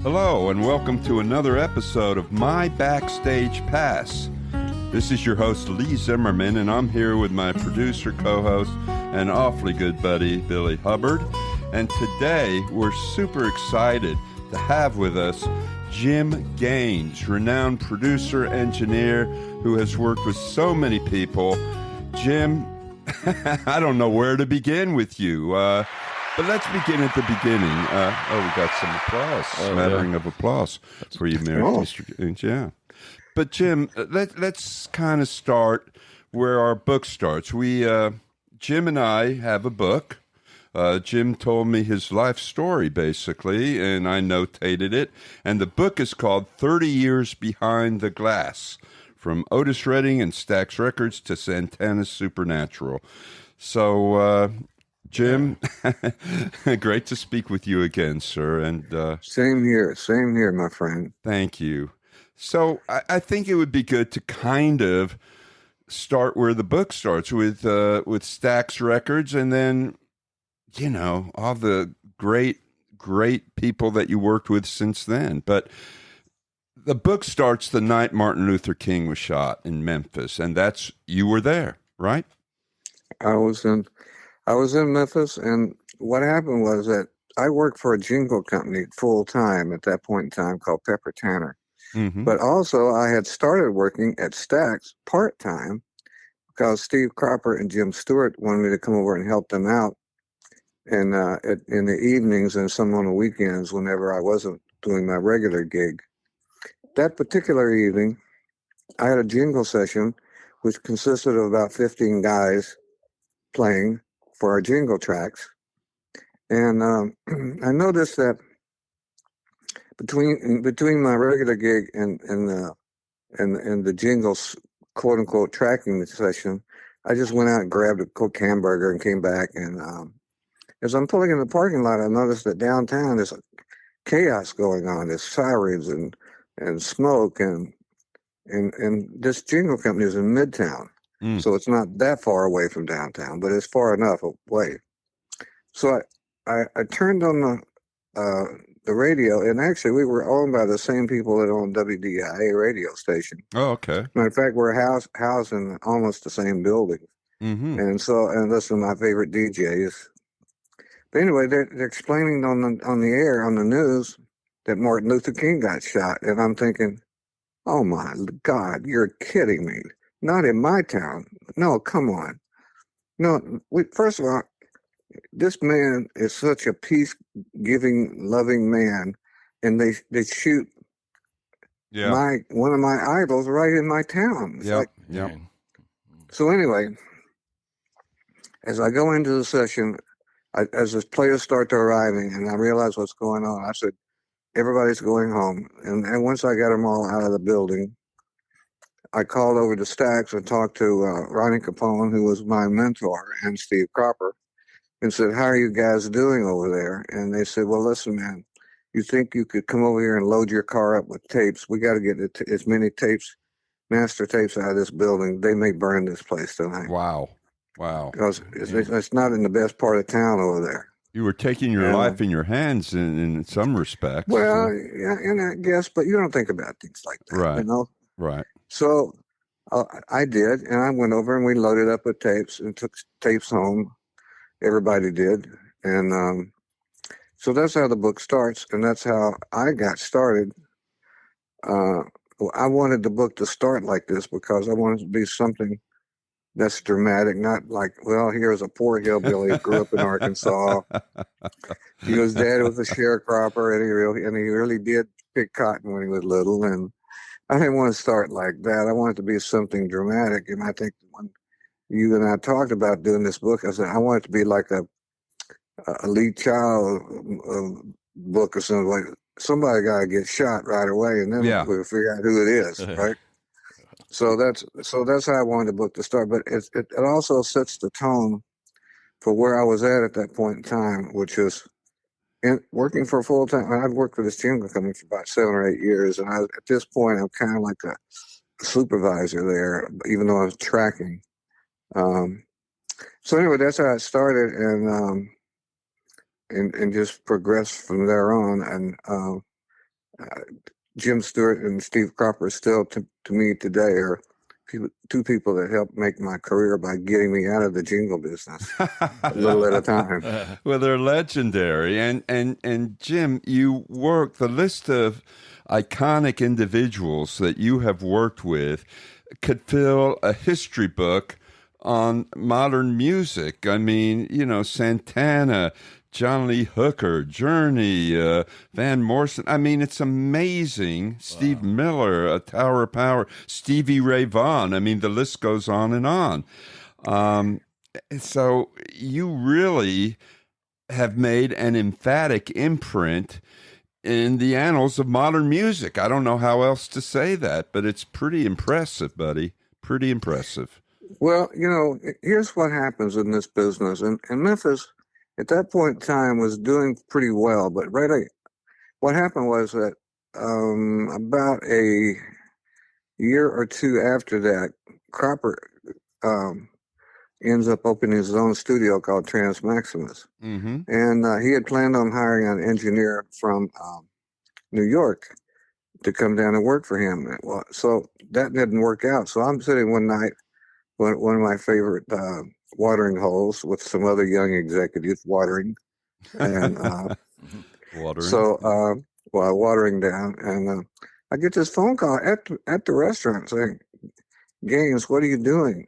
Hello, and welcome to another episode of My Backstage Pass. This is your host, Lee Zimmerman, and I'm here with my producer, co-host, and awfully good buddy, Billy Hubbard. And today, we're super excited to have with us Jim Gaines, renowned producer, engineer, who has worked with so many people. Jim, I don't know where to begin with you. But let's begin at the beginning. We got some applause, smattering of applause for you, Mr. Gaines. Yeah. But Jim, let's kind of start where our book starts. Jim and I have a book. Jim told me his life story, basically, and I notated it. And the book is called 30 Years Behind the Glass, From Otis Redding and Stax Records to Santana's Supernatural. So, Jim, great to speak with you again, sir. And same here, my friend. Thank you. So I think it would be good to kind of start where the book starts with Stax Records, and then all the great people that you worked with since then. But the book starts the night Martin Luther King was shot in Memphis, and you were there, right? I was in Memphis, and what happened was that I worked for a jingle company full time at that point in time called Pepper Tanner. Mm-hmm. But also I had started working at Stax part time because Steve Cropper and Jim Stewart wanted me to come over and help them out in the evenings and some on the weekends whenever I wasn't doing my regular gig. That particular evening, I had a jingle session which consisted of about 15 guys playing for our jingle tracks. And I noticed that between my regular gig and the jingles, quote unquote, tracking session, I just went out and grabbed a Coke hamburger and came back. And as I'm pulling in the parking lot, I noticed that downtown there's chaos going on. There's sirens and smoke, and this jingle company is in Midtown. So it's not that far away from downtown, but it's far enough away. So I turned on the radio, and actually we were owned by the same people that own WDIA radio station. Oh, okay. Matter of fact, we're housed in almost the same building. Mm-hmm. And listen to my favorite DJs. But anyway, they're explaining on the air, on the news, that Martin Luther King got shot. And I'm thinking, oh my God, you're kidding me. Not in my town. No, come on. No, first of all, this man is such a peace-giving, loving man, and they shoot one of my idols right in my town. So anyway, as I go into the session, as the players start to arriving, and I realize what's going on, I said, everybody's going home. And once I got them all out of the building, I called over to Stax and talked to Ronnie Capone, who was my mentor, and Steve Cropper, and said, how are you guys doing over there? And they said, well, listen, man, you think you could come over here and load your car up with tapes? We got to get as many tapes, master tapes out of this building. They may burn this place tonight. Wow. Because it's not in the best part of town over there. You were taking your life in your hands in some respects. Well, yeah, and I guess, but you don't think about things like that, right? You know? Right. So I did, and I went over and we loaded up with tapes and took tapes home. Everybody did. And so that's how the book starts, and that's how I got started. I wanted the book to start like this because I wanted it to be something that's dramatic, not like, well, here's a poor hillbilly who grew up in Arkansas. His dad was a sharecropper, and he really did pick cotton when he was little, and I didn't want to start like that. I wanted it to be something dramatic. And I think when you and I talked about doing this book, I said, I want it to be like a Lee Child book or something. Like somebody got to get shot right away, and then we'll figure out who it is, right? So that's how I wanted the book to start. But it also sets the tone for where I was at that point in time, which is working for full time. I've worked for this jingle company for about 7 or 8 years, and at this point, I'm kind of like a supervisor there, even though I was tracking. So anyway, that's how it started, and just progressed from there on. And Jim Stewart and Steve Cropper still to me today are two people that helped make my career by getting me out of the jingle business a little at a time. Well, they're legendary. And Jim, you work the list of iconic individuals that you have worked with could fill a history book on modern music. I mean, Santana, John Lee Hooker, Journey, Van Morrison. I mean, it's amazing. Steve Miller, Tower of Power, Stevie Ray Vaughan. I mean, the list goes on and on. So you really have made an emphatic imprint in the annals of modern music. I don't know how else to say that, but it's pretty impressive, buddy. Pretty impressive. Well, here's what happens in this business. And Memphis, at that point in time, was doing pretty well. But what happened was that about a year or two after that, Cropper ends up opening his own studio called Trans Maximus. Mm-hmm. And he had planned on hiring an engineer from New York to come down and work for him. Well, so that didn't work out. So I'm sitting one night, one of my favorite watering holes with some other young executives watering. And watering. So while watering down, and I get this phone call at the restaurant saying, "Gaines, what are you doing?"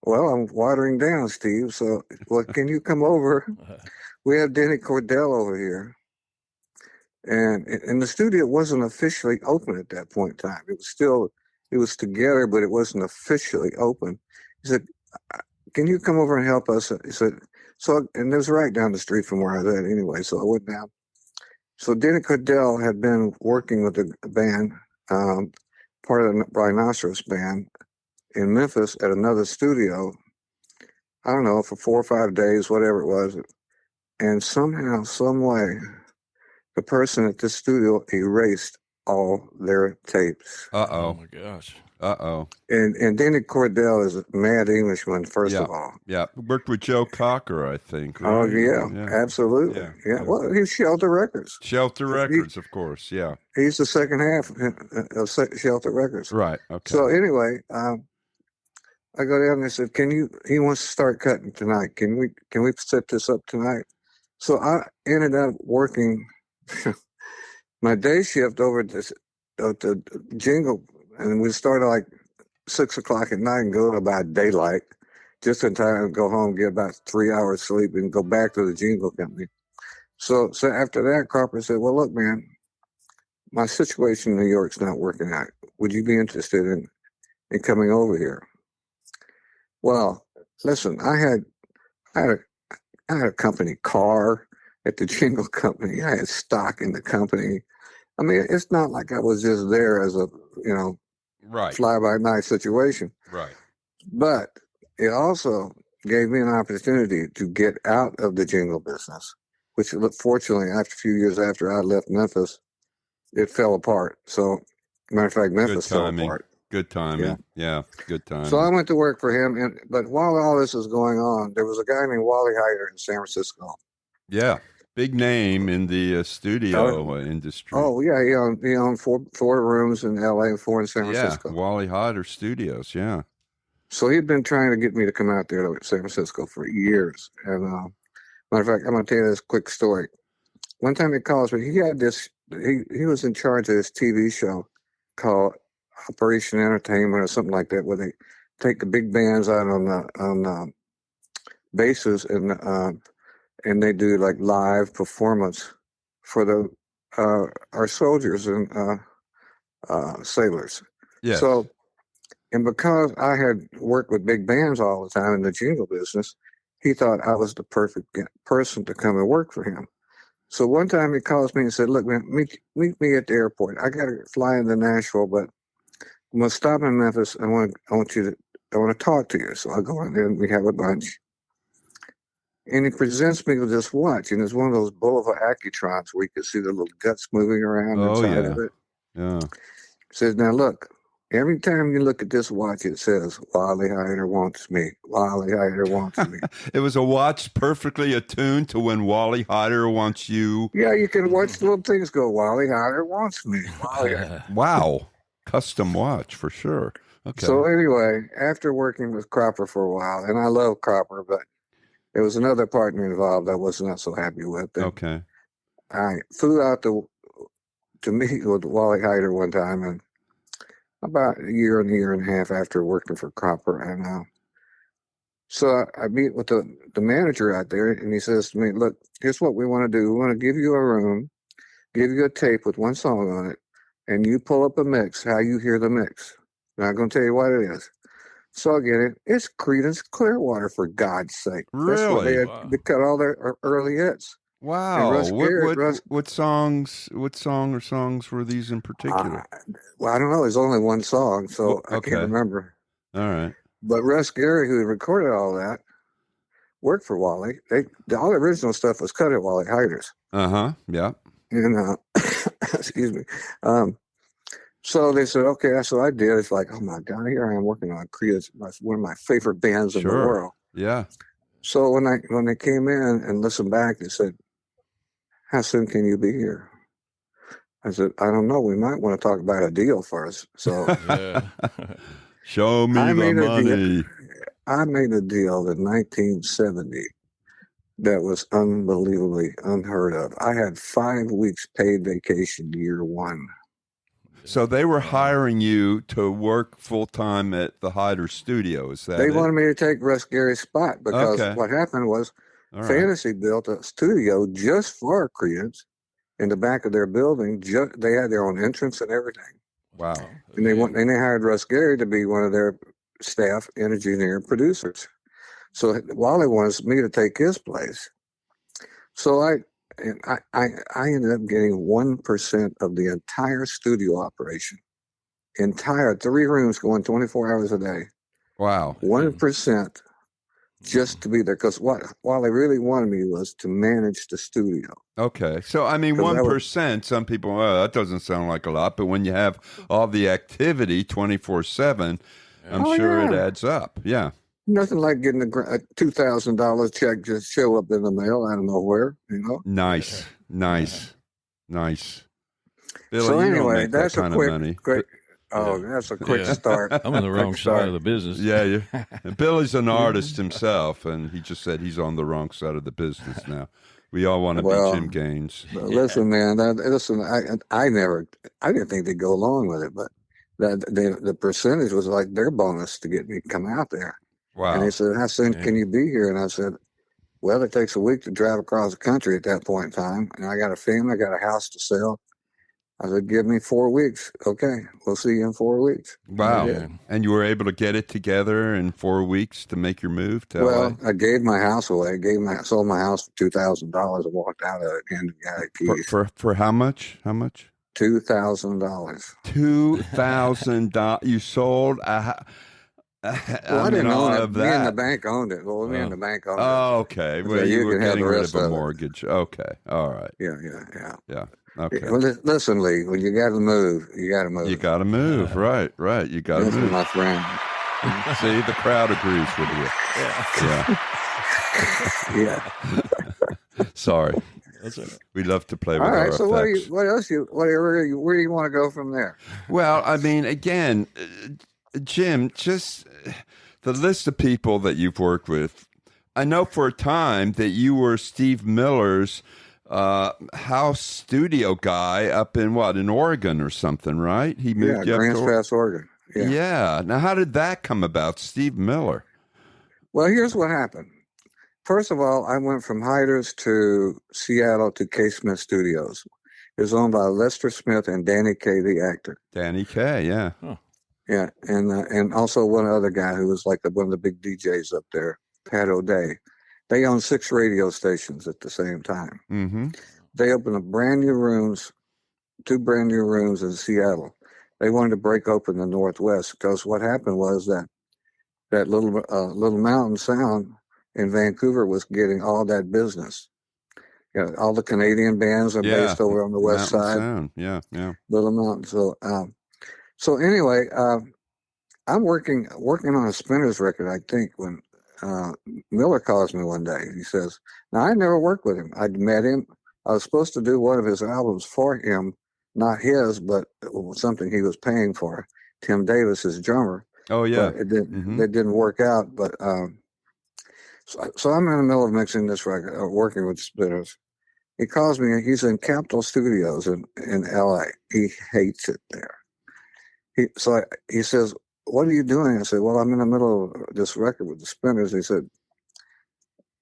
"Well, I'm watering down, Steve. So, well, can you come over? We have Denny Cordell over here." And the studio wasn't officially open at that point in time. It was together, but it wasn't officially open. He said, "Can you come over and help us?" He said, and it was right down the street from where I was at anyway. So I went down. So Denny Cordell had been working with the band, part of the Rhinoceros band, in Memphis at another studio, I don't know, for 4 or 5 days, whatever it was. And somehow, some way, the person at the studio erased all their tapes. Uh-oh. Oh, my gosh. Uh-oh. And Denny Cordell is a mad Englishman, first of all. Yeah. Worked with Joe Cocker, I think. Right? Oh, yeah, absolutely. Yeah. Well, he's Shelter Records. Shelter Records, of course, yeah. He's the second half of Shelter Records. Right, okay. So anyway, I go down and I said, he wants to start cutting tonight. Can we set this up tonight? So I ended up working my day shift over at the jingle, and we started like 6 o'clock at night and go to about daylight, just in time to go home, get about 3 hours sleep, and go back to the jingle company. So after that, Cropper said, "Well, look, man, my situation in New York's not working out. Would you be interested in coming over here?" Well, listen, I had a company car at the jingle company. I had stock in the company. I mean, it's not like I was just there as a, right, fly-by-night situation. Right. But it also gave me an opportunity to get out of the jingle business, which fortunately, after a few years after I left Memphis, it fell apart. So, matter of fact, Memphis fell apart. Good timing. Yeah, good timing. So I went to work for him, but while all this was going on, there was a guy named Wally Heider in San Francisco. Yeah, big name in the studio industry. Oh yeah, he owned four rooms in L.A. and 4 in San Francisco. Yeah, Wally Heider Studios. Yeah. So he'd been trying to get me to come out there to San Francisco for years. And matter of fact, I'm going to tell you this quick story. One time he calls me. He had this. He was in charge of this TV show called Operation Entertainment or something like that, where they take the big bands out on bases and they do like live performance for our soldiers and sailors. Yeah. So, and because I had worked with big bands all the time in the jingle business, he thought I was the perfect person to come and work for him. So one time he calls me and said, "Look, man, meet me at the airport. I got to fly into Nashville, but I'm gonna stop in Memphis. I want to talk to you." So I go in there and we have a lunch. And he presents me with this watch, and it's one of those Boulevard Accutrons where you can see the little guts moving around inside of it. Yeah. He says, "Now look, Every time you look at this watch, it says, Wally Heider wants me. Wally Heider wants me. It was a watch perfectly attuned to when Wally Heider wants you. Yeah, you can watch the little things go, Wally Heider wants me. Wally Heider. Wow. Custom watch for sure. Okay. So anyway, after working with Cropper for a while, and I love Cropper, but there was another partner involved I was not so happy with. And Okay. I flew out to meet with Wally Heider one time, and about a year and a half after working for Cropper, and so I meet with the manager out there, and he says to me, "Look, here's what we want to do. We want to give you a room, give you a tape with one song on it, and you pull up a mix, how you hear the mix. I'm not going to tell you what it is." So I get it. It's Creedence Clearwater, for God's sake. That's what Really? they cut all their early hits. Wow. Russ Garrett, What songs were these in particular? Well, I don't know. There's only one song, so I can't remember. All right. But Russ Garrett, who recorded all that, worked for Wally. All the original stuff was cut at Wally Heider's. Yeah. And excuse me. So they said, okay, that's what I did. It's like, oh my God, here I am working on Creedence, one of my favorite bands in the world. Yeah. So when they came in and listened back, they said, "How soon can you be here?" I said, "I don't know. We might want to talk about a deal first." So show me the money. I made a deal in 1970 that was unbelievably unheard of. I had 5 weeks paid vacation year one. So they were hiring you to work full-time at the Heider studio, is that They it? wanted me to take Russ Gary's spot because what happened was Fantasy built a studio just for Creedence in the back of their building. They had their own entrance and everything. Wow. And they hired Russ Gary to be one of their staff engineer producers. So Wally wants me to take his place. So I ended up getting 1% of the entire studio operation. Entire 3 rooms going 24 hours a day. Wow. 1% just to be there. Because what Wally really wanted me was to manage the studio. Okay. So, I mean, 1%, some people, that doesn't sound like a lot. But when you have all the activity 24/7, I'm sure it adds up. Yeah. Nothing like getting a $2,000 check just show up in the mail out of nowhere, you know? Nice. Billy, so anyway, you don't make that's that kind a quick, of money. that's a quick start. I'm on the wrong side of the business. Yeah. Billy's an artist himself, and he just said he's on the wrong side of the business now. We all want to be Jim Gaines. Listen, man, I didn't think they'd go along with it, but the percentage was like their bonus to get me to come out there. Wow. And they said, "How soon can you be here?" And I said, "Well, it takes a week to drive across the country at that point in time. And I got a family, I got a house to sell." I said, "Give me 4 weeks. Okay, we'll see you in 4 weeks." Wow. And you were able to get it together in 4 weeks to make your move to LA? I gave my house away. Sold my house for $2,000 and walked out of it and got the keys. For how much? How much? $2,000. $2,000. You sold Well, I didn't own it. Me and the bank owned it. Well, me and the bank owned it. Oh, okay. Well, you were getting rid of a mortgage. Okay. All right. Yeah. Okay. Well, listen, Lee, when you got to move, you got to move. You got to move. Right. You got to move. My friend. See, the crowd agrees with you. Yeah. Sorry. That's right. We love to play with all right, our so effects. where do you want to go from there? Well, I mean, again, Jim, just the list of people that you've worked with. I know for a time that you were Steve Miller's house studio guy up in Oregon or something, right? He moved up Grants to Pass, Oregon. Yeah. Now, how did that come about, Steve Miller? Well, here's what happened. First of all, I went from Heider's to Seattle to K. Smith Studios. It was owned by Lester Smith and Danny Kaye, the actor. Danny Kaye, yeah. Huh. Yeah, and also one other guy who was like one of the big DJs up there, Pat O'Day. They owned 6 radio stations at the same time. Mm-hmm. They opened 2 brand new rooms in Seattle. They wanted to break open the Northwest because what happened was that little mountain sound in Vancouver was getting all that business. All the Canadian bands are based over on the west Mountain side. Sound. Yeah. Little Mountain. So So anyway, I'm working on a Spinners record, I think, when Miller calls me one day. He says, now, I never worked with him. I'd met him. I was supposed to do one of his albums for him, not his, but something he was paying for. Tim Davis, his drummer. Oh, yeah. But it didn't work out. But so I'm in the middle of mixing this record, working with Spinners. He calls me. He's in Capitol Studios in L.A. He hates it there. He says, what are you doing? I said, well, I'm in the middle of this record with the Spinners. He said,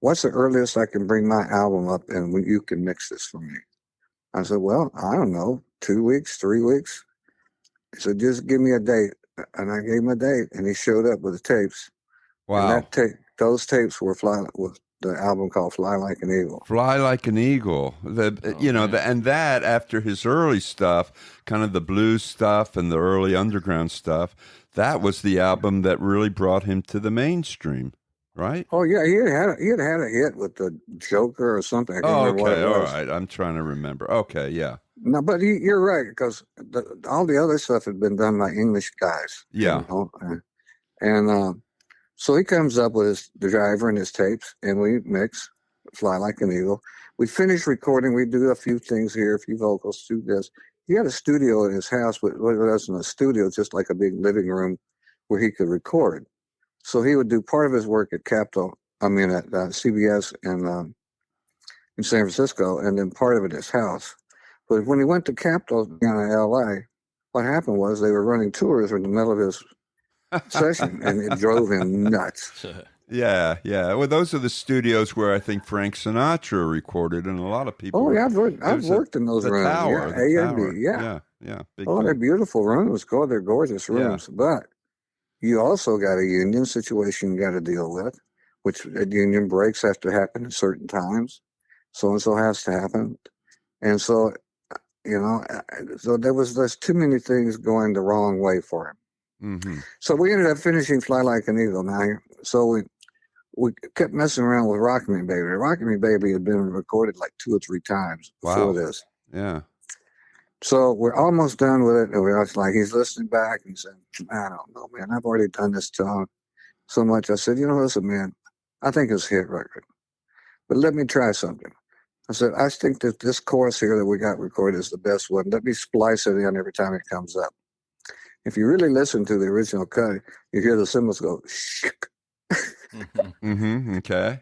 what's the earliest I can bring my album up and you can mix this for me? I said, well, I don't know, 2 weeks, 3 weeks. He said, just give me a date. And I gave him a date, and he showed up with the tapes. Wow. And those tapes were with the album called Fly Like an Eagle. Fly Like an Eagle. And that after his early stuff, kind of the blues stuff and the early underground stuff, that was the album that really brought him to the mainstream, right? Oh yeah, he had had a hit with the Joker or something. I can't remember what it was. All right. I'm trying to remember. Okay, yeah. No, but you're right, because all the other stuff had been done by English guys. Yeah. You know? And so he comes up with the driver and his tapes, and we mix Fly Like an Eagle. We finish recording. We do a few things here, a few vocals, do this. He had a studio in his house, but it wasn't a studio, just like a big living room where he could record. So he would do part of his work at at CBS in San Francisco, and then part of it at his house. But when he went to Capitol in L.A., what happened was they were running tours in the middle of his session, and it drove him nuts. Yeah. Well, those are the studios where I think Frank Sinatra recorded, and a lot of people. Oh, yeah, I've worked in those rooms. Tower, yeah, A&B, yeah. Big they're beautiful rooms. They're gorgeous rooms. Yeah. But you also got a union situation you got to deal with, which union breaks have to happen at certain times. So-and-so has to happen. And so, so there's too many things going the wrong way for him. Mm-hmm. So we ended up finishing Fly Like an Eagle. Now, so we kept messing around with Rock Me Baby. Rock Me Baby had been recorded like 2 or 3 times before this. Yeah. So we're almost done with it. And we're like, he's listening back and he said, I don't know, man. I've already done this song so much. I said, listen, man, I think it's a hit record, but let me try something. I said, I think that this chorus here that we got recorded is the best one. Let me splice it in every time it comes up. If you really listen to the original cut, you hear the cymbals go, shik. Mm-hmm. Okay.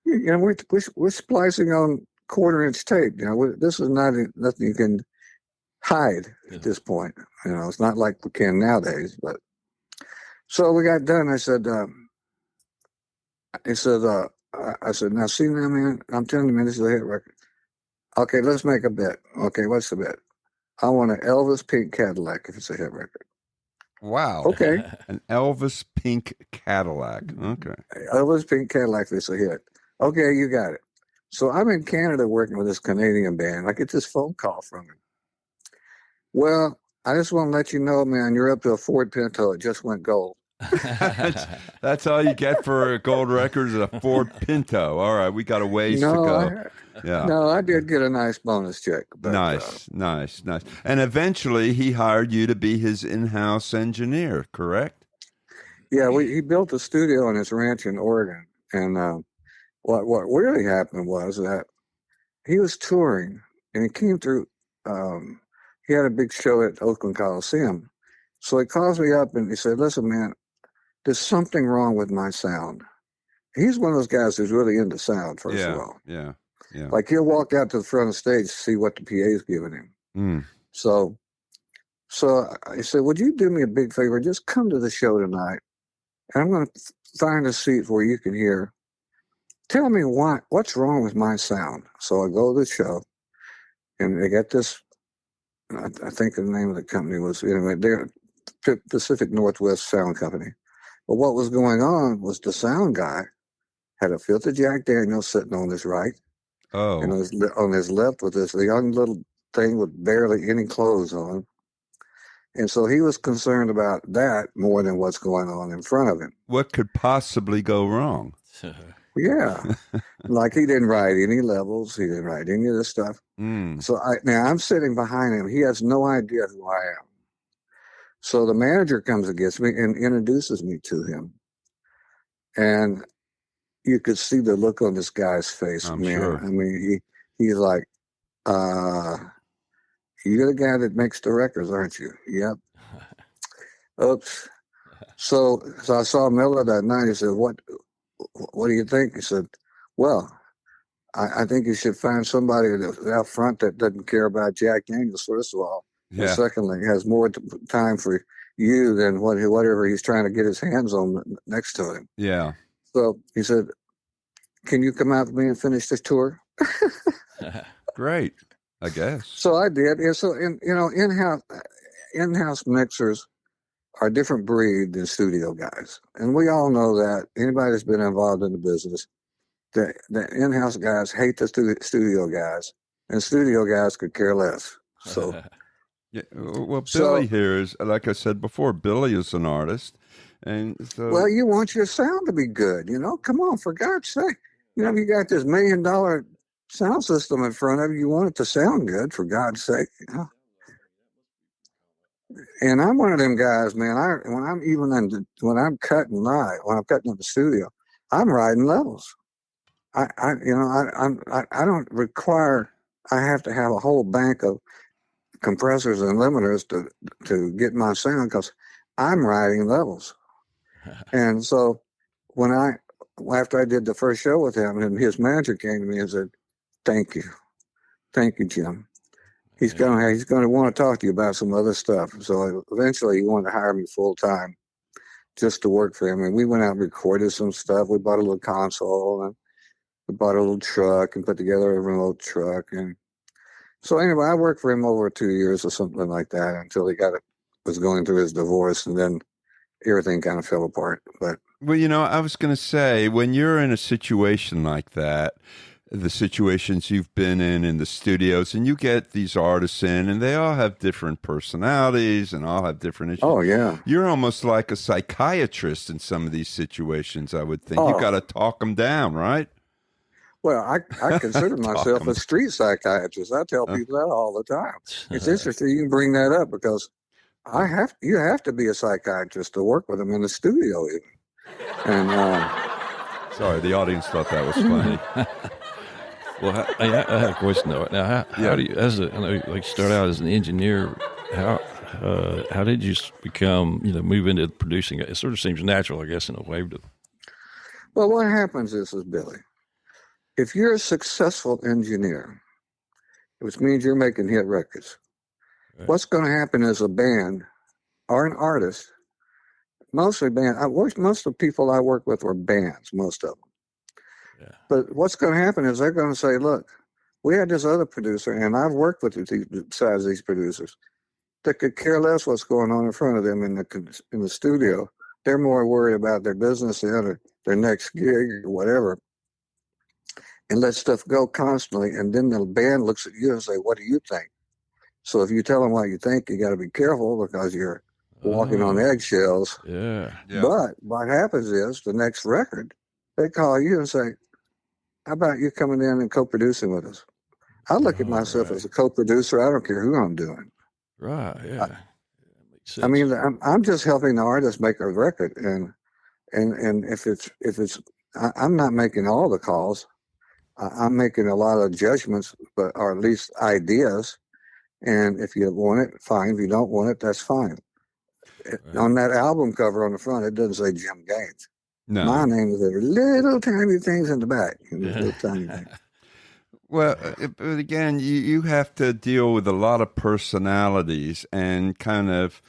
We're splicing on 1/4-inch tape. This is nothing you can hide at this point. It's not like we can nowadays. But so we got done. I said, now see now, man, I'm telling you, man, this is a hit record. Okay, let's make a bet. Okay, what's the bet? I want an Elvis Pink Cadillac if it's a hit record. Wow. Okay. An Elvis Pink Cadillac. Okay. Elvis Pink Cadillac if it's a hit. Okay, you got it. So I'm in Canada working with this Canadian band. I get this phone call from him. Well, I just want to let you know, man, you're up to a Ford Pinto. It just went gold. That's all you get for a gold record is a Ford Pinto. All right, we got a ways to go. No, I did get a nice bonus check. But, nice. And eventually he hired you to be his in-house engineer, correct? Yeah, he built a studio on his ranch in Oregon. And what really happened was that he was touring, and he came through. He had a big show at Oakland Coliseum. So he calls me up and he said, listen, man, there's something wrong with my sound. He's one of those guys who's really into sound, first of all. Yeah. Like he'll walk out to the front of the stage to see what the PA's giving him. Mm. So I said, would you do me a big favor? Just come to the show tonight, and I'm going to find a seat where you can hear. Tell me what's wrong with my sound. So I go to the show, and they get this. I think the name of the company was they're Pacific Northwest Sound Company. But what was going on was the sound guy had a filter Jack Daniels sitting on his right. Oh. And on his left was this young little thing with barely any clothes on. And so he was concerned about that more than what's going on in front of him. What could possibly go wrong? Yeah. Like he didn't write any levels. He didn't write any of this stuff. Mm. So now I'm sitting behind him. He has no idea who I am. So the manager comes and gets me and introduces me to him. And you could see the look on this guy's face, I'm man. sure. I mean, he's like, you're the guy that makes the records, aren't you? Yep. Oops. So I saw Miller that night. He said, what do you think? He said, well, I think you should find somebody out front that doesn't care about Jack Daniels, first of all. And Yeah. secondly, has more time for you than whatever he's trying to get his hands on next to him. Yeah. So he said, can you come out with me and finish this tour? Great, I guess. So I did. And so, in-house mixers are a different breed than studio guys. And we all know that. Anybody that's been involved in the business, the in-house guys hate the studio guys, and studio guys could care less. So, yeah. Well, Billy here is, like I said before, Billy is an artist. And so, well, you want your sound to be good, come on, for God's sake. You got this $1 million sound system in front of you. You want it to sound good, for God's sake. And I'm one of them guys, man. When I'm cutting in the studio, I'm riding levels. I don't require. I have to have a whole bank of compressors and limiters to get my sound, because I'm riding levels. And so after I did the first show with him, and his manager came to me and said, thank you, Jim. He's going to want to talk to you about some other stuff. So eventually he wanted to hire me full time just to work for him. And we went out and recorded some stuff. We bought a little console, and we bought a little truck and put together a remote truck. And so anyway, I worked for him over 2 years or something like that until he was going through his divorce, and then everything kind of fell apart. But well, I was going to say, when you're in a situation like that, the situations you've been in the studios, and you get these artists in, and they all have different personalities and all have different issues. Oh, yeah. You're almost like a psychiatrist in some of these situations, I would think. You got to talk them down, right? Well, I consider myself a street psychiatrist. I tell people that all the time. It's interesting you can bring that up, because you have to be a psychiatrist to work with them in the studio even. And sorry, the audience thought that was funny. Well, I had a question though. Now, how do you, I know, like, start out as an engineer? How did you become, move into producing? It sort of seems natural, I guess, in a way. Well, what happens is, Billy, if you're a successful engineer, which means you're making hit records, right, what's going to happen is a band or an artist, mostly band. Most of the people I work with were bands, most of them. Yeah. But what's going to happen is they're going to say, look, we had this other producer, and I've worked with besides these producers, that could care less what's going on in front of them in the studio. They're more worried about their business or their next gig or whatever, and let stuff go constantly. And then the band looks at you and say, what do you think? So if you tell them what you think, you got to be careful, because you're walking on eggshells. Yeah. But what happens is, the next record, they call you and say, how about you coming in and co-producing with us? I look at myself as a co-producer. I don't care who I'm doing. Right. Yeah. Makes sense. I mean, I'm just helping the artist make a record, and if it's I'm not making all the calls. I'm making a lot of judgments, or at least ideas. And if you want it, fine. If you don't want it, that's fine. Right. On that album cover on the front, it doesn't say Jim Gaines. No. My name is there. Little tiny things in the back. Little tiny things. Well, but again, you have to deal with a lot of personalities and kind of,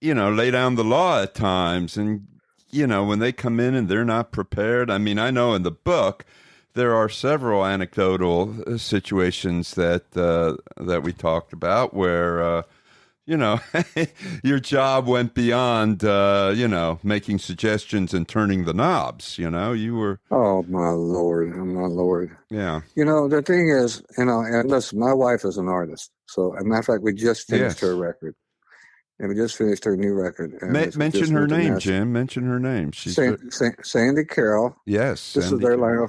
lay down the law at times. And, when they come in and they're not prepared. I mean, I know in the book, there are several anecdotal situations that we talked about where, your job went beyond, making suggestions and turning the knobs. You were. Oh, my Lord. Yeah. The thing is, and listen, my wife is an artist. So, as a matter of fact, we just finished her record. And we just finished her new record. Mention her name, Jim. Mention her name. She's Sandy Carroll. Yes. This is their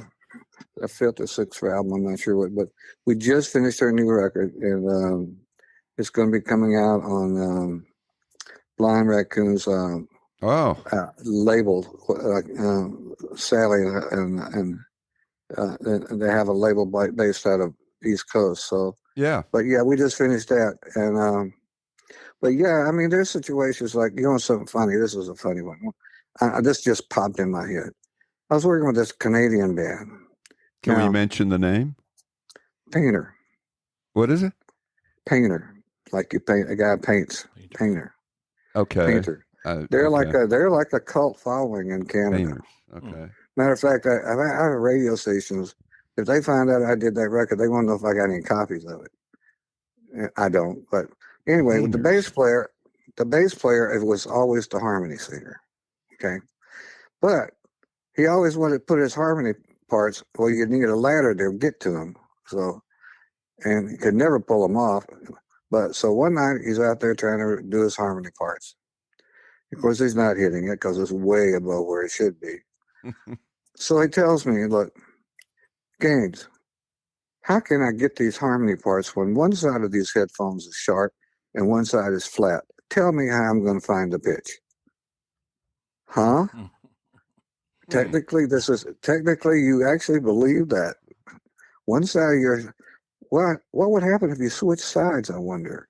a fifth or sixth album. I'm not sure what, but we just finished her new record, and it's going to be coming out on blind raccoons Oh, labeled Sally, and they have a label based out of East Coast. So, yeah. but yeah, we just finished that, and but yeah, I mean, there's situations like, something funny. This was a funny one. This just popped in my head. I was working with this Canadian band. Can we Now, mention the name? Painter. What is it? Painter, like you paint, a guy paints. Painter. Okay. Painter. They're okay. like a cult following in Canada. Painters. Okay. Matter of fact, I have radio stations. If they find out I did that record, they want to know if I got any copies of it. I don't, but anyway, with the bass player, it was always the harmony singer. Okay, but he always wanted to put his harmony parts. Well, you need a ladder to get to them. So, and he could never pull them off. But so one night he's out there trying to do his harmony parts. Of course, he's not hitting it because it's way above where it should be. So he tells me, look, Gaines, how can I get these harmony parts when one side of these headphones is sharp and one side is flat? Tell me how I'm going to find the pitch. Huh? Technically, you actually believe that one side of your, what would happen if you switch sides, I wonder?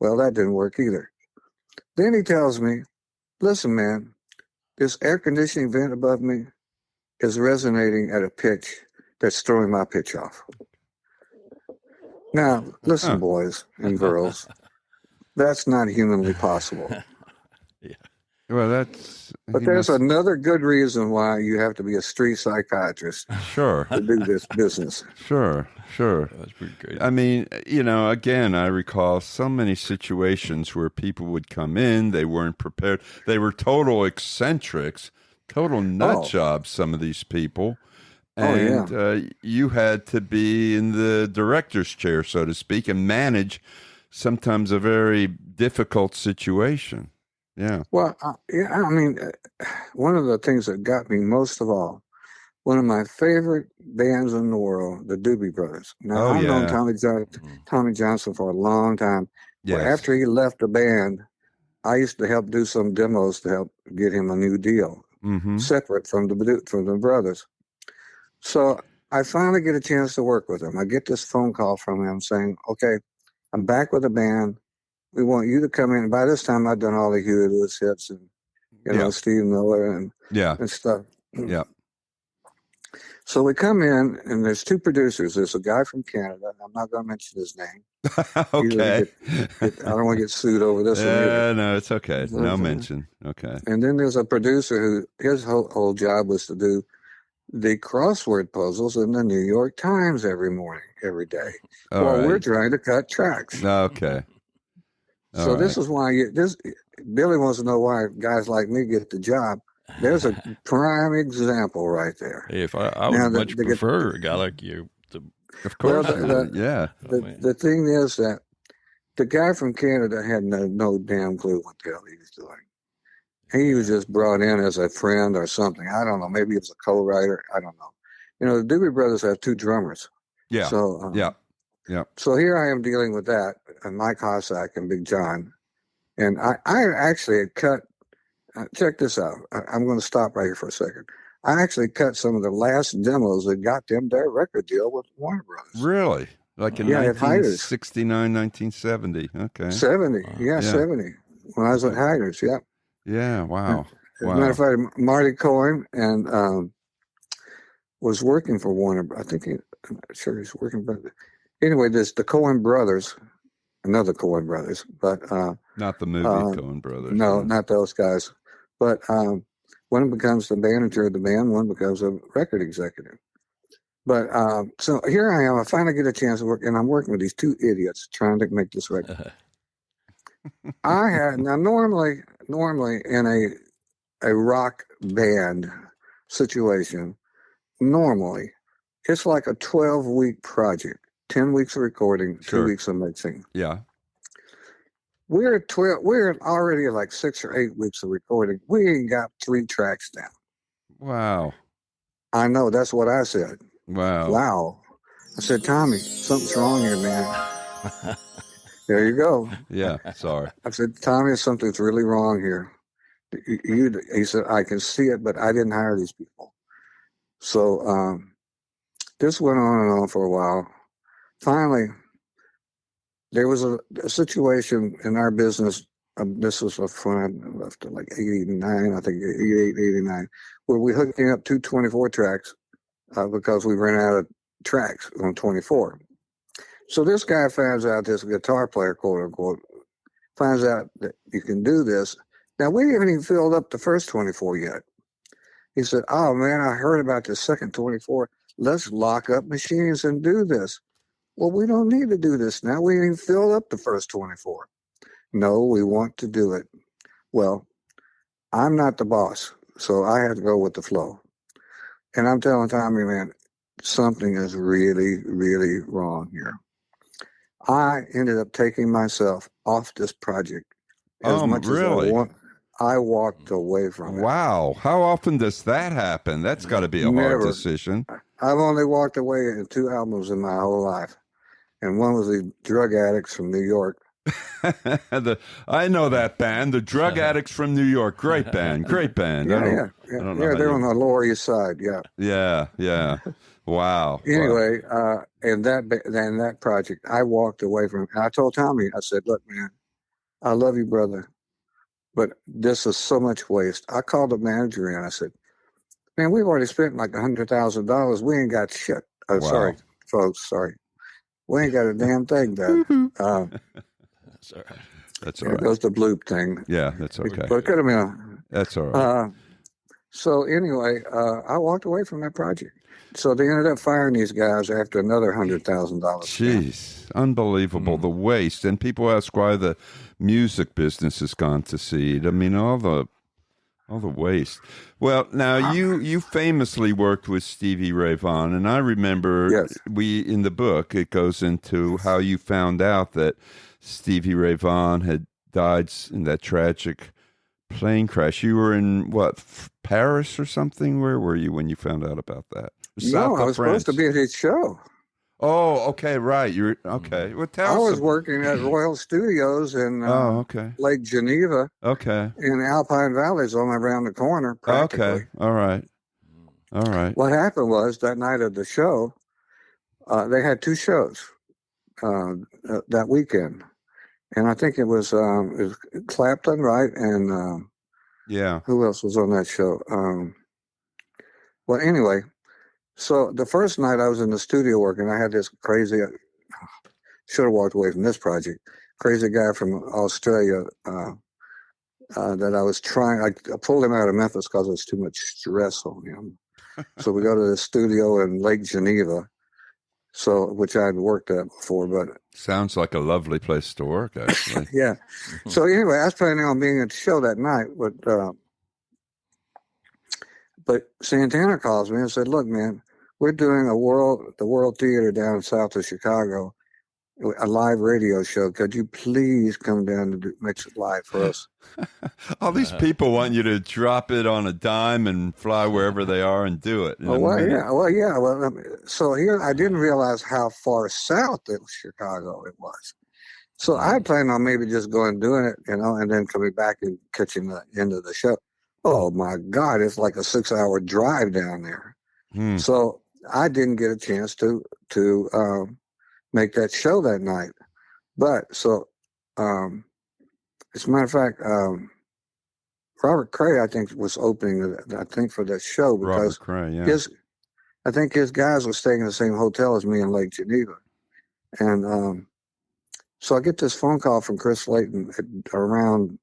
Well, that didn't work either. Then he tells me, listen, man, this air conditioning vent above me is resonating at a pitch that's throwing my pitch off. Now, listen, boys and girls, that's not humanly possible. Yeah. Well, but there's another good reason why you have to be a street psychiatrist. Sure. To do this business. Sure. That's pretty great. I mean, again, I recall so many situations where people would come in, they weren't prepared. They were total eccentrics, total nut jobs, some of these people. And you had to be in the director's chair, so to speak, and manage sometimes a very difficult situation. Yeah. Well, I mean, one of the things that got me most of all, one of my favorite bands in the world, the Doobie Brothers. Now, I've known Tommy Johnson for a long time. Yes. Well, after he left the band, I used to help do some demos to help get him a new deal, separate from the brothers. So I finally get a chance to work with him. I get this phone call from him saying, okay, I'm back with the band. We want you to come in. By this time, I'd done all the Huey Lewis hits and, Steve Miller and stuff. Yeah. So we come in, and there's two producers. There's a guy from Canada. I'm not going to mention his name. Okay. I don't want to get sued over this one. No, it's okay. No mention. Okay. And then there's a producer who his whole job was to do the crossword puzzles in the New York Times every morning, every day. We're trying to cut tracks. Okay. So this is why Billy wants to know why guys like me get the job. There's a prime example right there. Hey, if I would much prefer a guy like you. Of course. The thing is that the guy from Canada had no damn clue what the hell he was doing. He was just brought in as a friend or something. I don't know. Maybe he was a co-writer. I don't know. The Doobie Brothers have two drummers. Yeah. So yeah. So here I am dealing with that, and Mike Hossack and Big John, and I actually had cut. Check this out. I'm going to stop right here for a second. I actually cut some of the last demos that got them their record deal with Warner Brothers. Really? Like in 1969, 1970. Okay. 70. Yeah, 70. When I was at Hiders. Yeah. Yeah. Wow. As a matter of fact, Marty Cohen was working for Warner. I think I'm not sure he's working, but anyway, the Coen brothers, another Coen brothers, but not the movie Coen brothers. No, not those guys. But one becomes the manager of the band, one becomes a record executive. But so here I am. I finally get a chance to work, and I'm working with these two idiots trying to make this record. Normally in a rock band situation, normally it's like a 12-week project, 10 weeks of recording, 2 weeks of mixing. Yeah. We're already like 6 or 8 weeks of recording. We ain't got 3 tracks down. Wow. I know, that's what I said. Wow. I said, Tommy, something's wrong here, man. There you go. Yeah, sorry. I said, Tommy, something's really wrong here. He said, I can see it, but I didn't hire these people. So this went on and on for a while. Finally, there was a situation in our business. This was when I left like 89, I think 88, 89, where we hooking up 224 tracks because we ran out of tracks on 24. So this guy finds out, this guitar player, quote unquote, finds out that you can do this. Now, we haven't even filled up the first 24 yet. He said, oh, man, I heard about the second 24. Let's lock up machines and do this. Well, we don't need to do this now. We ain't even filled up the first 24. No, we want to do it. Well, I'm not the boss, so I had to go with the flow. And I'm telling Tommy, man, something is really, really wrong here. I ended up taking myself off this project. As much really? As I walked away from it. Wow. How often does that happen? That's got to be a hard decision. I've only walked away in 2 albums in my whole life. And one was the Drug Addicts from New York. I know that band, the Drug Addicts from New York. Great band. Great band. Yeah, they're on the Lower East Side, yeah. Yeah. Wow. Anyway, and that project, I walked away from it. And I told Tommy, I said, look, man, I love you, brother, but this is so much waste. I called the manager in. I said, man, we've already spent like $100,000. We ain't got shit. Wow. Sorry, folks. Sorry. We ain't got a damn thing done. That's all right. That's all right. There goes the bloop thing. Yeah, that's okay. But it could have been. That's all right. So anyway, I walked away from that project. So they ended up firing these guys after another $100,000. Jeez, unbelievable, the waste. And people ask why the music business has gone to seed. I mean, all the waste. Well, now you famously worked with Stevie Ray Vaughan, and I remember in the book it goes into how you found out that Stevie Ray Vaughan had died in that tragic plane crash. You were in Paris or something? Where were you when you found out about that? No, I was supposed to be at his show. Oh, okay, right. You're okay. Well, I was working at Royal Studios in Lake Geneva. Okay. In Alpine Valleys, on around the corner. Okay. All right. What happened was that night of the show, they had 2 shows that weekend, and I think it was Clapton, right? And who else was on that show? Well, anyway. So the first night I was in the studio working, I had this crazy, should have walked away from this project, crazy guy from Australia that I was trying, I pulled him out of Memphis because there was too much stress on him. So we go to the studio in Lake Geneva, which I'd worked at before. But sounds like a lovely place to work, actually. Yeah. So anyway, I was planning on being at the show that night, but Santana calls me and said, look, man, we're doing the World Theater down south of Chicago, a live radio show. Could you please come down to mix it live for us? All these people want you to drop it on a dime and fly wherever they are and do it. So here, I didn't realize how far south of Chicago it was. So I planned on maybe just going and doing it, and then coming back and catching the end of the show. Oh my God, it's like a 6-hour drive down there. So I didn't get a chance to make that show that night. But so, as a matter of fact, Robert Cray, I think, was opening, for that show because I think his guys were staying in the same hotel as me in Lake Geneva. And so I get this phone call from Chris Layton at around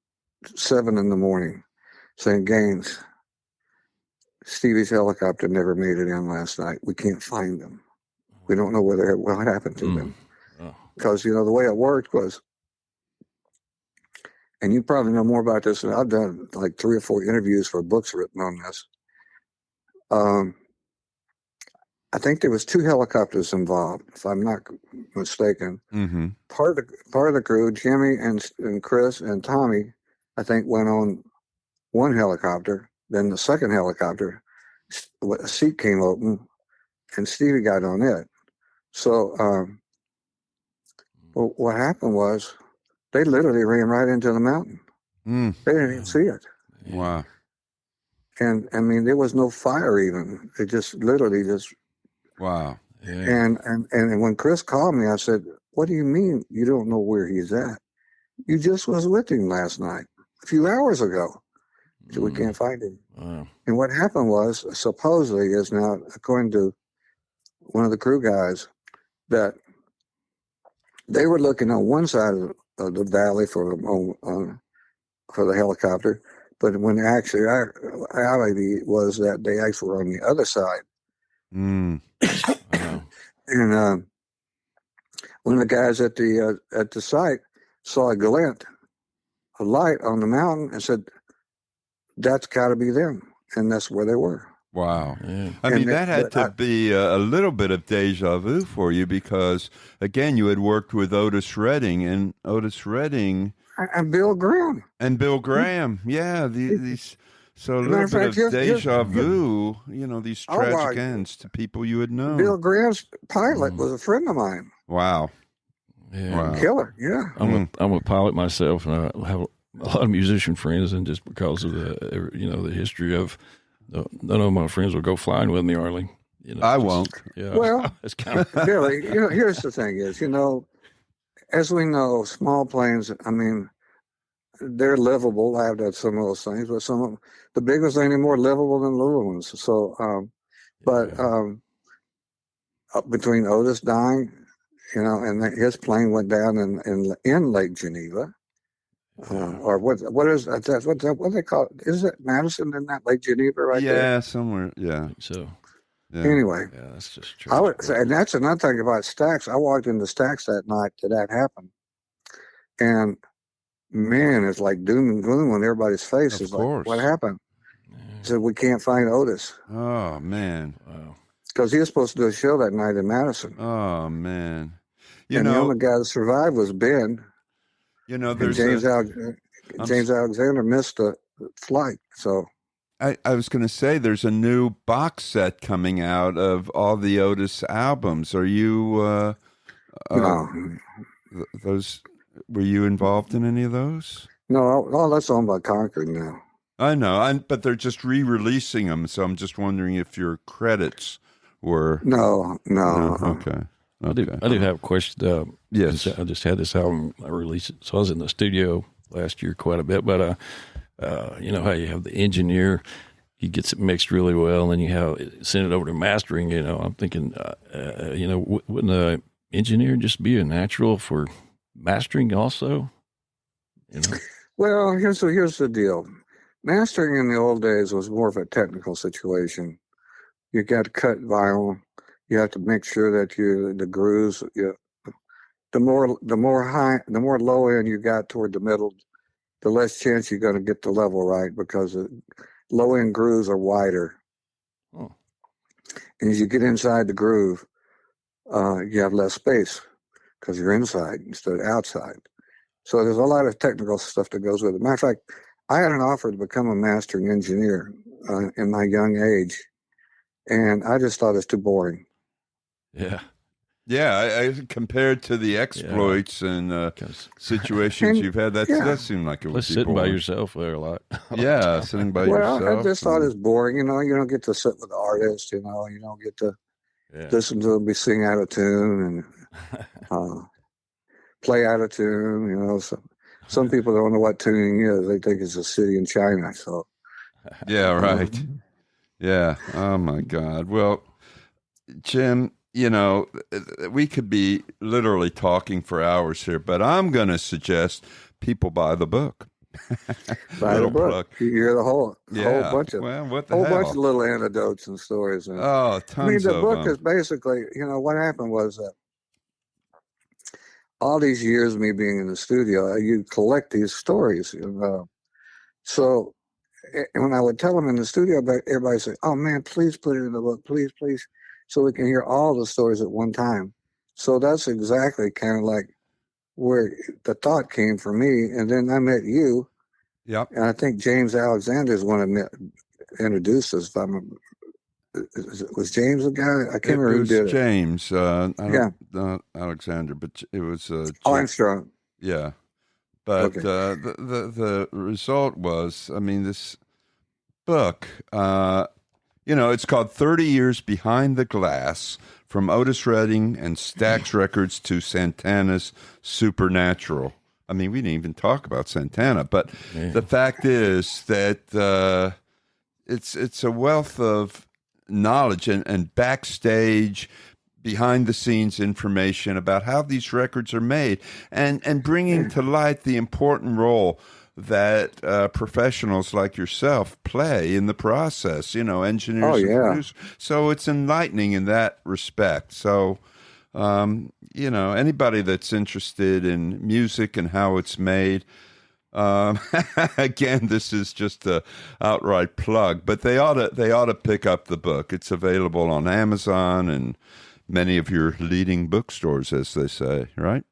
7 a.m. saying, Gaines, Stevie's helicopter never made it in last night. We can't find them. We don't know what happened to them. Because, the way it worked was, and you probably know more about this than I've done, like 3 or 4 interviews for books written on this. I think there was 2 helicopters involved, if I'm not mistaken. Mm-hmm. Part of the crew, Jimmy and Chris and Tommy, I think went on one helicopter. Then the second helicopter, a seat came open, and Stevie got on it. So Well, what happened was they literally ran right into the mountain. Mm. They didn't even see it. Wow. And I mean, there was no fire even. It just literally just. Wow. Yeah. And when Chris called me, I said, "What do you mean you don't know where he's at? You just was with him last night, a few hours ago." He said, "We can't find him." Wow. And what happened was, supposedly, is now according to one of the crew guys, that they were looking on one side of the valley for the helicopter, but when actually our reality was that they actually were on the other side. Mm. Wow. And when the guys at the site saw a glint, a light on the mountain, and said, "That's got to be them," and that's where they were. Wow. Yeah. I mean, that had to be a little bit of deja vu for you because, again, you had worked with Otis Redding and Bill Graham. And Bill Graham. Yeah. These so a Matter little of bit fact, of deja vu, these tragic ends to people you had known. Bill Graham's pilot was a friend of mine. Wow. Yeah. Wow. Killer, yeah. I'm a pilot myself, and I have a lot of musician friends, and just because of the history of none of my friends will go flying with me, Arlie. I won't. Yeah. Well, it's kind of Billy, here's the thing is, as we know, small planes, I mean, they're livable. I have done some of those things, but some of them, the big ones ain't any more livable than the little ones. So, between Otis dying, and his plane went down in Lake Geneva, or what is that? What they call it? Is it Madison in that Lake Geneva right there? Yeah, somewhere. Yeah. so. Yeah. Anyway, Yeah, that's just true. I would say, and that's another thing about Stax. I walked into Stax that night that happened, and man, it's like doom and gloom on everybody's face. Of It's course. like, what happened? Yeah. He said, "We can't find Otis." Oh, man. Wow. Because he was supposed to do a show that night in Madison. Oh, man. The only guy that survived was Ben. There's James Alexander missed the flight. So I was going to say there's a new box set coming out of all the Otis albums. Are you no, those? Were you involved in any of those? no, all that's owned by Concord now. I know, but they're just re-releasing them. So I'm just wondering if your credits were No. Okay. I do have a question. Yes. I just had this album I released it. So I was in the studio last year quite a bit, but you know how you have the engineer, he gets it mixed really well, and then you send it over to mastering. I'm thinking, wouldn't an engineer just be a natural for mastering also? Well, here's the deal. Mastering in the old days was more of a technical situation. You got to cut vinyl. You have to make sure that the grooves. The more low end you got toward the middle, the less chance you're going to get the level right because the low end grooves are wider. Oh. And as you get inside the groove, you have less space because you're inside instead of outside. So there's a lot of technical stuff that goes with it. Matter of fact, I had an offer to become a mastering engineer in my young age, and I just thought it's too boring. Yeah. Yeah, I compared to the exploits and situations you've had, that seemed like it was sitting by yourself there a lot. Yeah, sitting by yourself. Well, I just thought it's boring. You don't get to sit with the artist. You don't get to listen to them be sing out of tune and play out of tune. Some people don't know what tuning is. They think it's a city in China. So. Yeah. Right. Yeah. Oh my God. Well, Jim. We could be literally talking for hours here, but I'm going to suggest people buy the book. Buy the book. Plug. You hear the whole bunch of bunch of little anecdotes and stories. Tons the of book them. is basically, what happened was that all these years of me being in the studio, you collect these stories. So when I would tell them in the studio, everybody say, "Oh man, please put it in the book, please, please." So we can hear all the stories at one time. So that's exactly kind of like where the thought came for me. And then I met you. Yep. And I think James Alexander is one of introduced us, if I'm was James the guy? I can't remember who was did it. James. I don't, not Alexander, but it was. Armstrong. Yeah, but Okay. the result was, I mean, this book, it's called 30 Years Behind the Glass, from Otis Redding and Stax Records to Santana's Supernatural. I mean, we didn't even talk about Santana, but the fact is that it's a wealth of knowledge and backstage, behind-the-scenes information about how these records are made, and bringing to light the important role that professionals like yourself play in the process, engineers and producers. So it's enlightening in that respect. So, anybody that's interested in music and how it's made, again, this is just a outright plug, but they ought to pick up the book. It's available on Amazon and many of your leading bookstores, as they say, right?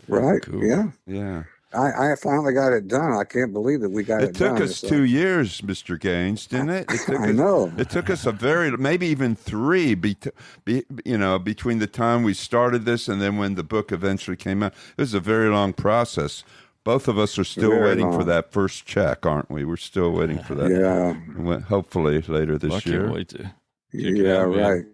Right. Cool. Yeah. Yeah. I finally got it done. I can't believe that we got it done. It took us 2 years, Mr. Gaines, didn't it? I know. It took us maybe even 3, between the time we started this and then when the book eventually came out. It was a very long process. Both of us are still waiting for that first check, aren't we? We're still waiting for that. Yeah. Hopefully later this year. I can't wait to. Yeah, right.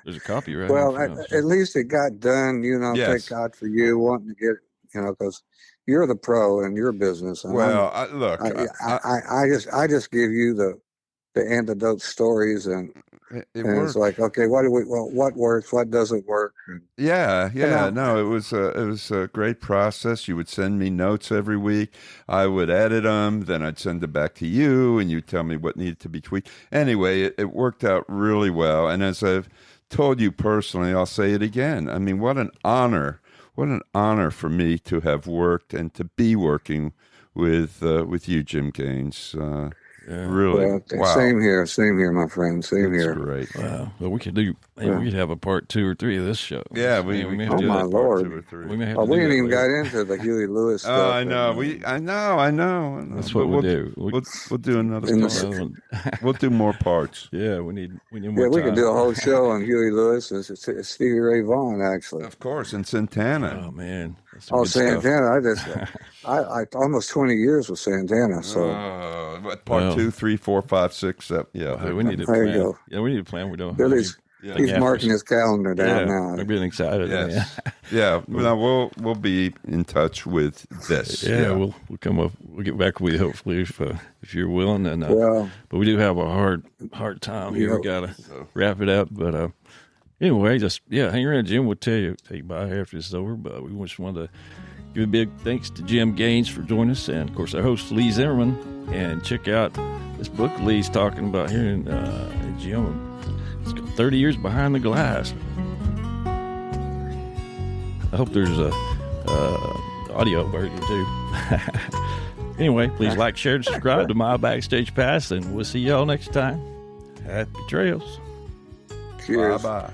There's a copy, right? Well, at least it got done. Yes. Thank God for you wanting to get, because you're the pro in your business. And Well, I just give you the antidote stories, and it's like, okay, what works, what doesn't work. No, it was a great process. You would send me notes every week. I would edit them, then I'd send them back to you, and you'd tell me what needed to be tweaked. Anyway, it worked out really well. And as I've told you personally, I'll say it again. I mean, what an honor. What an honor for me to have worked and to be working with you, Jim Gaines. Really, wow. Same here, my friend. Same here. Great. Wow. Well, we could have a part 2 or 3 of this show. Yeah, we may have to do my that Lord. part 2 or 3. We may have We to ain't even got into the Huey Lewis stuff. Oh, I know. I know. That's what we'll do. We'll do another part. We'll do more parts. Yeah, we need more time. Yeah, we could do a whole show on Huey Lewis and Stevie Ray Vaughan, actually. Of course, and Santana. Oh man. Santana! I almost 20 years with Santana. So part 2, 3, 4, 5, 6, 7. Yeah, we need to there plan. you go. Yeah, we need to plan. We don't. Billy's he's marking his calendar down now. I'm getting excited. Yes. Yeah. Well, we'll be in touch with this. Yeah, we'll come up. We'll get back with you hopefully if you're willing. And but we do have a hard time here. We gotta wrap it up. But anyway, hang around. Jim will tell you bye after this is over. But we just wanted to give a big thanks to Jim Gaines for joining us, and of course our host Lee Zimmerman. And check out this book Lee's talking about here in Jim. It's got 30 years behind the glass. I hope there's a audio version too. Anyway, please like, share, and subscribe to My Backstage Pass, and we'll see y'all next time. Happy trails. Cheers. Bye-bye.